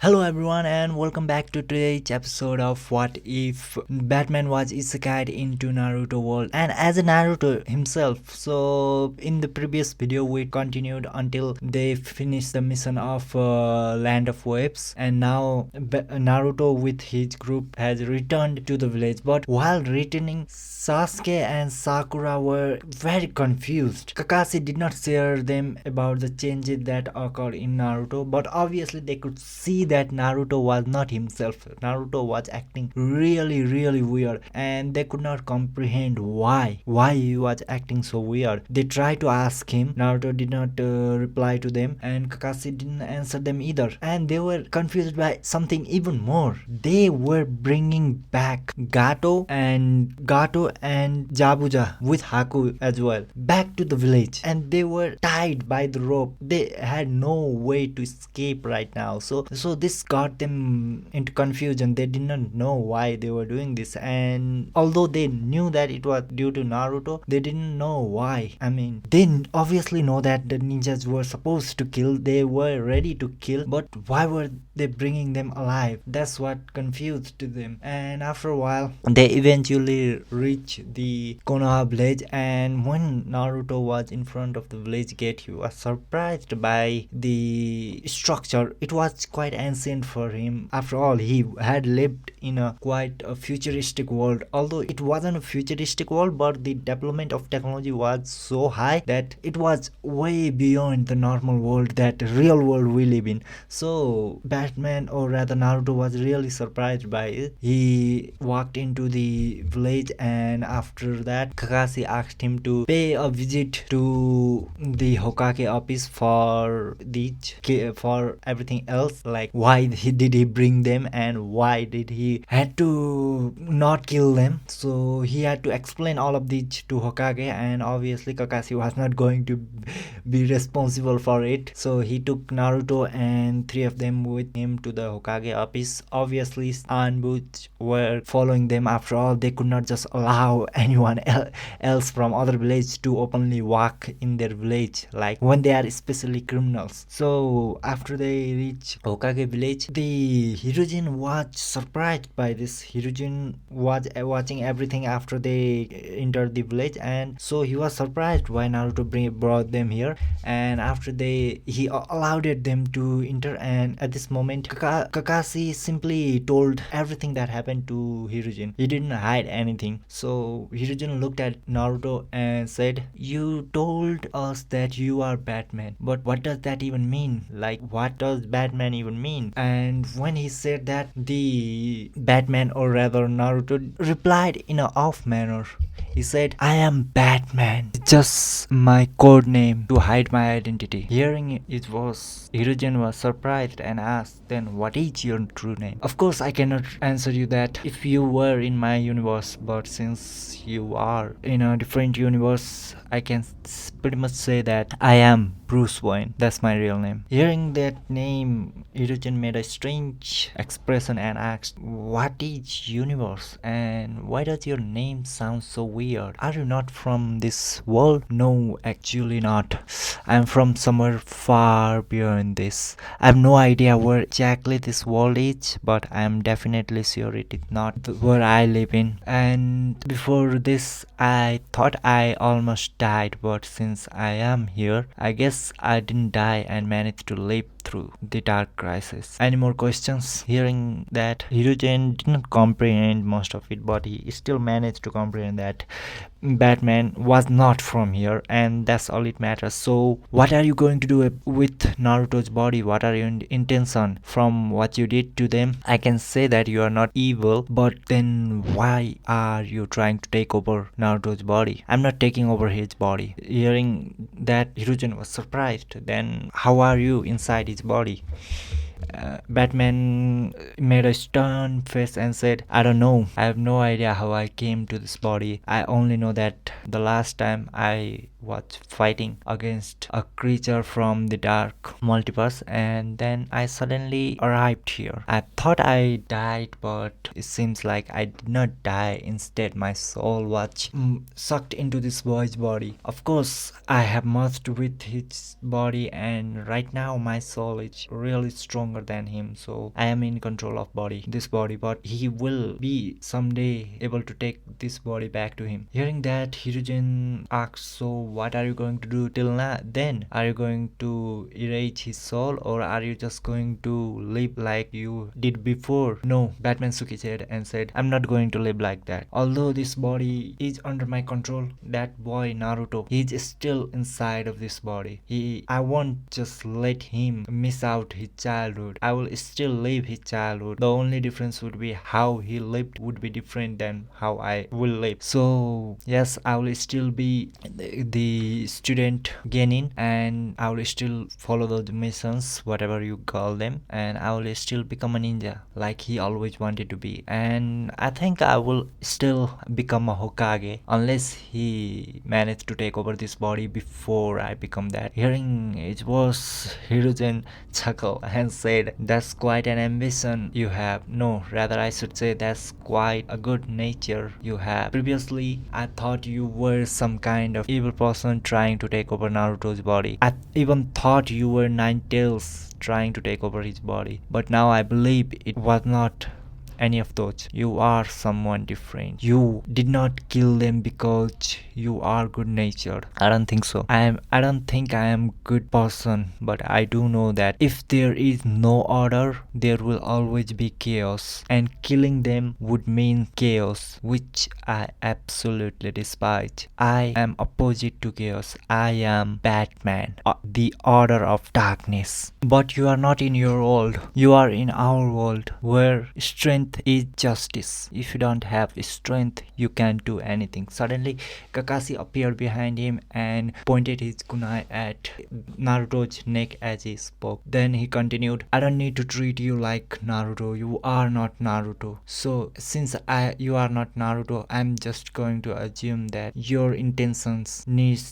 Hello everyone and welcome back to today's episode of What If Batman was Isekaied into Naruto World and as a Naruto himself. So in the previous video we continued until they finished the mission of Land of Waves, and now Naruto with his group has returned to the village. But while returning, Sasuke and Sakura were very confused. Kakashi did not share them about the changes that occurred in Naruto, but obviously they could see that Naruto was not himself. Naruto was acting really weird, and they could not comprehend why he was acting so weird. They tried to ask him. Naruto did not reply to them, and Kakashi didn't answer them either, and they were confused by something even more. They were bringing back Gato and Jabuja with Haku as well back to the village, and they were tied by the rope. They had no way to escape right now. So this got them into confusion. They did not know why they were doing this, and although they knew that it was due to Naruto, they didn't know why. I mean, they obviously know that the ninjas were supposed to kill, they were ready to kill, but why were they bringing them alive? That's what confused them. And after a while, they eventually reach the Konoha village, and when Naruto was in front of the village gate, he was surprised by the structure. It was quite ancient for him. After all, he had lived in a quite a futuristic world. Although it wasn't a futuristic world, but the development of technology was so high that it was way beyond the normal world, that real world we live in. So Batman, or rather Naruto, was really surprised by it. He walked into the village, and after that Kakashi asked him to pay a visit to the Hokage office for everything else, like why did he bring them and why did he had to not kill them. So he had to explain all of these to Hokage, and obviously Kakashi was not going to be responsible for it. So he took Naruto and three of them with him to the Hokage office. Obviously and Butch were following them. After all, they could not just allow anyone else from other village to openly walk in their village, like when they are especially criminals. So after they reach Hokage village, the Hirojin was surprised by this. Hirojin was watching everything after they entered the village, and so he was surprised why Naruto brought them here. And after he allowed them to enter, and at this moment Kakashi simply told everything that happened to Hirojin. He didn't hide anything. So Hirojin looked at Naruto and said, "You told us that you are Batman, but what does that even mean? Like, what does Batman even mean?" And when he said that, the Batman, or rather Naruto, replied in a off manner. He said, "I am Batman. It's just my code name to hide my identity." Hearing it, Hirojin was surprised and asked, "Then what is your true name?" Of course, I cannot answer you that if you were in my universe, but since you are in a different universe, I can pretty much say that I am Bruce Wayne. That's my real name. Hearing that name, Hirojin made a strange expression and asked, "What is universe? And why does your name sound so weird? Are you not from this world?" "No, actually not. I'm from somewhere far beyond this. I have no idea where exactly this world is, but I'm definitely sure it is not where I live in. And before this, I thought I almost died, but since I am here, I guess I didn't die and managed to live through the dark crisis." Any more questions? Hearing that, Hirojin didn't comprehend most of it, but he still managed to comprehend that Batman was not from here, and that's all it matters. "So what are you going to do with Naruto's body? What are your intention from what you did to them? I can say that you are not evil, but then why are you trying to take over Naruto's body?" "I'm not taking over his body." Hearing that, Hirojin was surprised. "Then how are you inside his body?" Batman made a stern face and said, "I don't know. I have no idea how I came to this body. I only know that the last time I was fighting against a creature from the dark multiverse, and then I suddenly arrived here. I thought I died, but it seems like I did not die. Instead, my soul was sucked into this boy's body. Of course, I have merged with his body, and right now my soul is really stronger than him, so I am in control of this body, but he will be someday able to take this body back to him. Hearing that, Hiruzen asks, so what are you going to do till now? Then are you going to erase his soul, or are you just going to live like you did before? No, Batman shook his head and said, I'm not going to live like that. Although this body is under my control, that boy Naruto, he is still inside of this body. I won't just let him miss out his childhood. I will still live his childhood. The only difference would be how he lived would be different than how I will live. So yes, I will still be the student Genin, and I will still follow those missions, whatever you call them, and I will still become a ninja like he always wanted to be. And I think I will still become a Hokage unless he managed to take over this body before I become that. Hearing it was, Hiruzen chuckled and said, that's quite an ambition you have. No, rather I should say that's quite a good nature you have. Previously, I thought you were some kind of evil person trying to take over Naruto's body. I even thought you were Nine Tails trying to take over his body. But now I believe it was not any of those. You are someone different. You did not kill them because you are good natured. I don't think so. I don't think I am good person, but I do know that if there is no order, there will always be chaos, and killing them would mean chaos, which I absolutely despise. I am opposite to chaos. I am Batman, the order of darkness. But you are not in your world. You are in our world, where strength is justice. If you don't have strength, you can't do anything. Suddenly, Kakashi appeared behind him and pointed his kunai at Naruto's neck as he spoke. Then he continued, I don't need to treat you like Naruto. You are not Naruto. So, since you are not Naruto, I'm just going to assume that your intentions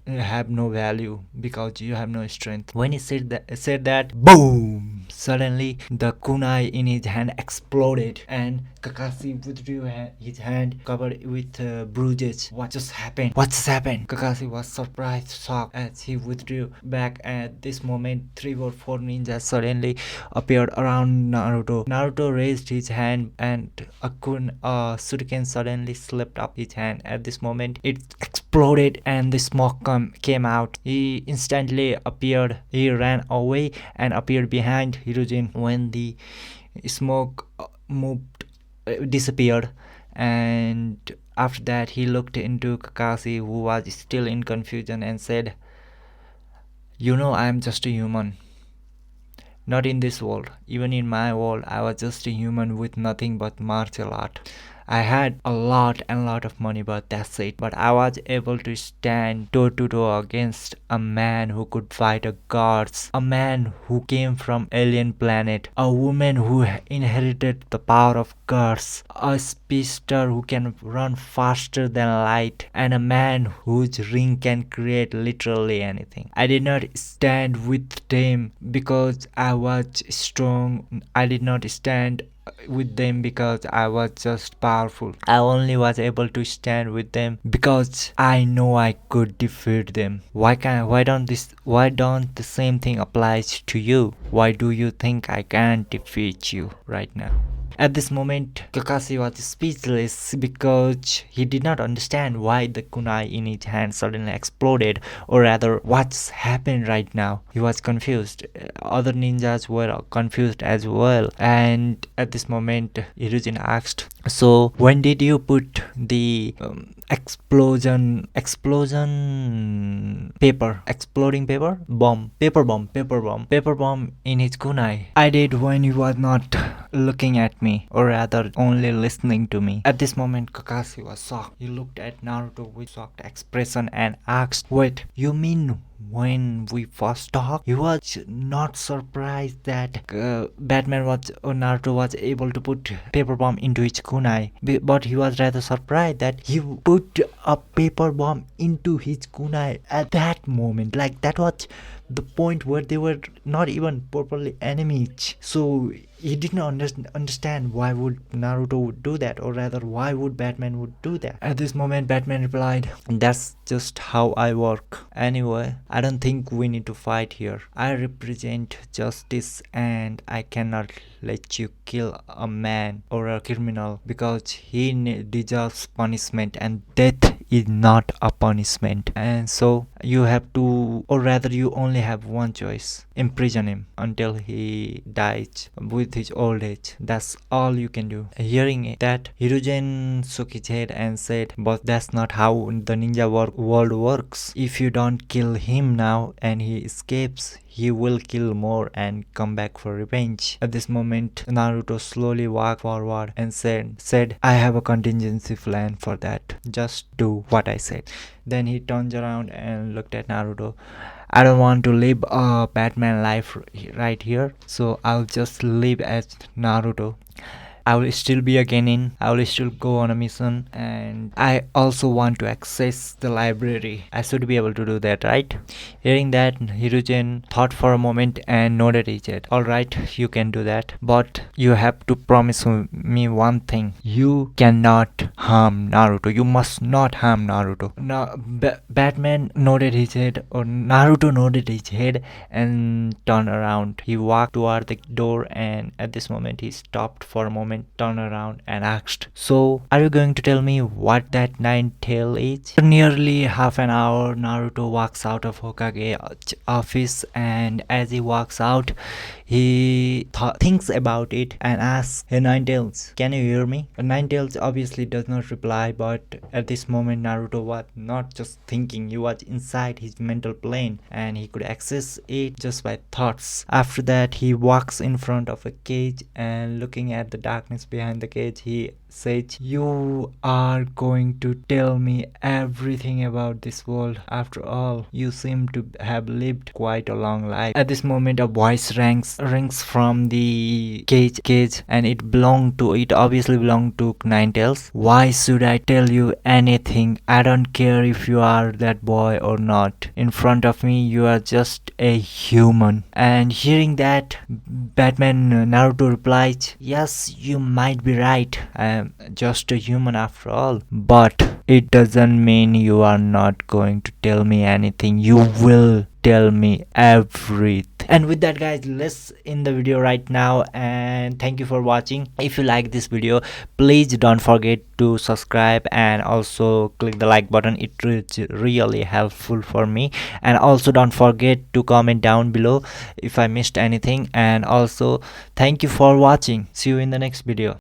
have no value because you have no strength. When he said that, boom! Suddenly, the kunai in his hand exploded, and Kakashi withdrew his hand covered with bruises. What just happened? What just happened? Kakashi was surprised, shocked as he withdrew back. At this moment, 3 or 4 ninjas suddenly appeared around Naruto. Naruto raised his hand, and a shuriken suddenly slipped up his hand. At this moment, it exploded and the smoke came out. He instantly appeared. He ran away and appeared behind Hiruzen when the smoke disappeared. And after that, he looked into Kakashi, who was still in confusion, and said, you know, I am just a human. Not in this world. Even in my world, I was just a human with nothing but martial art. I had a lot of money, but that's it. But I was able to stand toe to toe against a man who could fight a gods, a man who came from alien planet, a woman who inherited the power of gods, a speedster who can run faster than light, and a man whose ring can create literally anything. I did not stand with them because I was strong. I did not stand with them because I was just powerful. I only was able to stand with them because I know I could defeat them. Why don't the same thing applies to you? Why do you think I can't defeat you right now? At this moment, Kakashi was speechless because he did not understand why the kunai in his hand suddenly exploded, or rather, what's happened right now. He was confused. Other ninjas were confused as well. And at this moment, Hiruzen asked, so when did you put the exploding bomb in his kunai? I did when he was not looking at me, or rather only listening to me. At this moment, Kakashi was shocked. He looked at Naruto with shocked expression and asked, wait, you mean when we first talked, he was not surprised that Batman was or Naruto was able to put paper bomb into his kunai, but he was rather surprised that he put a paper bomb into his kunai at that moment. Like that was the point where they were not even properly enemies. So he didn't understand why would Naruto would do that, or rather why would Batman would do that. At this moment Batman replied, "That's just how I work. Anyway, I don't think we need to fight here. I represent justice and I cannot let you kill a man or a criminal because he deserves punishment, and death is not a punishment. And so you have to, or rather you only have one choice: imprison him until he dies with his old age. That's all you can do." Hearing that, Hiruzen shook his head and said, "But that's not how the ninja world works. If you don't kill him now and he escapes, he will kill more and come back for revenge." At this moment, Naruto slowly walked forward and said, "I have a contingency plan for that. Just do what I said." Then he turned around and looked at Naruto. "I don't want to live a Batman life right here, so I'll just live as Naruto. I will still be a genin, I will still go on a mission, and I also want to access the library. I should be able to do that, right?" Hearing that, Hiruzen thought for a moment and nodded his head. "Alright, you can do that, but you have to promise me one thing. You cannot harm Naruto. You must not harm Naruto." Now, Batman nodded his head, or Naruto nodded his head and turned around. He walked toward the door, and at this moment he stopped for a moment, turned around and asked, "So, are you going to tell me what that nine tail is?" For nearly half an hour, Naruto walks out of Hokage office, and as he walks out, he thinks about it and asks, "Hey Ninetales, can you hear me?" Ninetales obviously does not reply, but at this moment Naruto was not just thinking, he was inside his mental plane and he could access it just by thoughts. After that, he walks in front of a cage and looking at the darkness behind the cage, he says, "You are going to tell me everything about this world. After all, you seem to have lived quite a long life." At this moment, a voice rings from the cage, and it obviously belonged to Ninetales. "Why should I tell you anything? I don't care if you are that boy or not. In front of me, you are just a human." And hearing that, Naruto replies, "Yes, you might be right. I am just a human after all. But it doesn't mean you are not going to tell me anything. You will tell me everything." And with that, guys, let's end the video right now, and thank you for watching. If you like this video, please don't forget to subscribe and also click the like button. It is really helpful for me. And also don't forget to comment down below if I missed anything. And also thank you for watching. See you in the next video.